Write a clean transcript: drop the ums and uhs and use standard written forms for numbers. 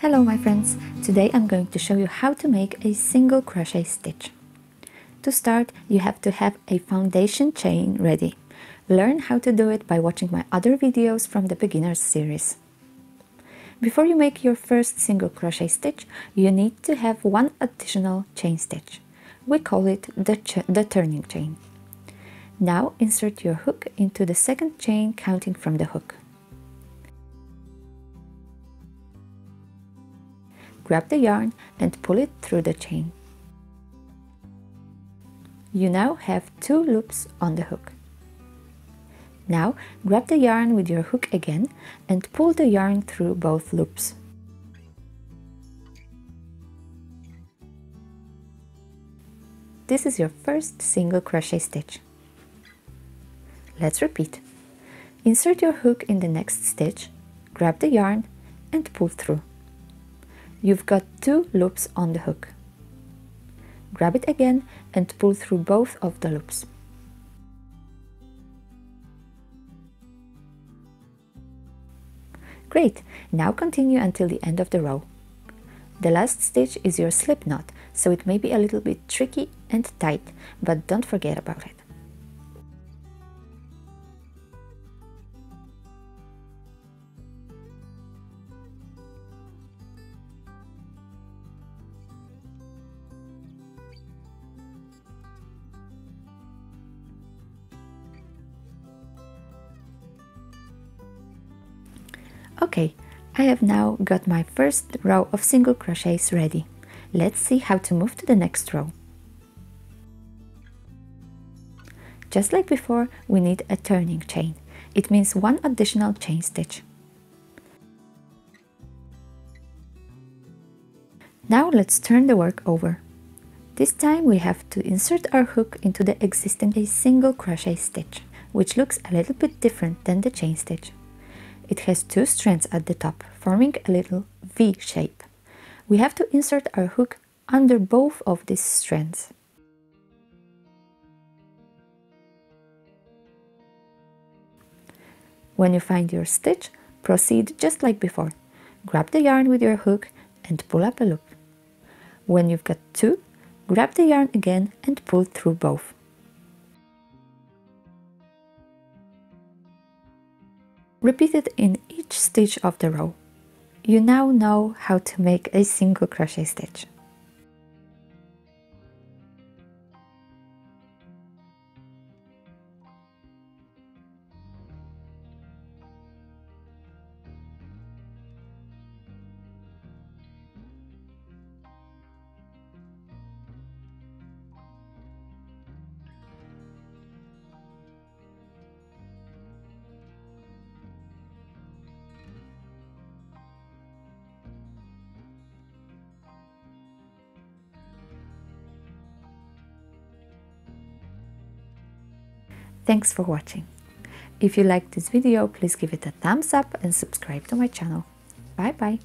Hello my friends! Today I'm going to show you how to make a single crochet stitch. To start, you have to have a foundation chain ready. Learn how to do it by watching my other videos from the beginners series. Before you make your first single crochet stitch, you need to have one additional chain stitch. We call it the turning chain. Now insert your hook into the second chain counting from the hook. Grab the yarn and pull it through the chain. You now have 2 loops on the hook. Now grab the yarn with your hook again and pull the yarn through both loops. This is your first single crochet stitch. Let's repeat. Insert your hook in the next stitch, grab the yarn and pull through. You've got 2 loops on the hook. Grab it again and pull through both of the loops. Great! Now continue until the end of the row. The last stitch is your slip knot, so it may be a little bit tricky and tight, but don't forget about it. Okay, I have now got my first row of single crochets ready. Let's see how to move to the next row. Just like before, we need a turning chain. It means 1 additional chain stitch. Now let's turn the work over. This time we have to insert our hook into the existing single crochet stitch, which looks a little bit different than the chain stitch. It has 2 strands at the top, forming a little V shape. We have to insert our hook under both of these strands. When you find your stitch, proceed just like before. Grab the yarn with your hook and pull up a loop. When you've got 2, grab the yarn again and pull through both. Repeat it in each stitch of the row. You now know how to make a single crochet stitch. Thanks for watching. If you liked this video, please give it a thumbs up and subscribe to my channel. Bye bye!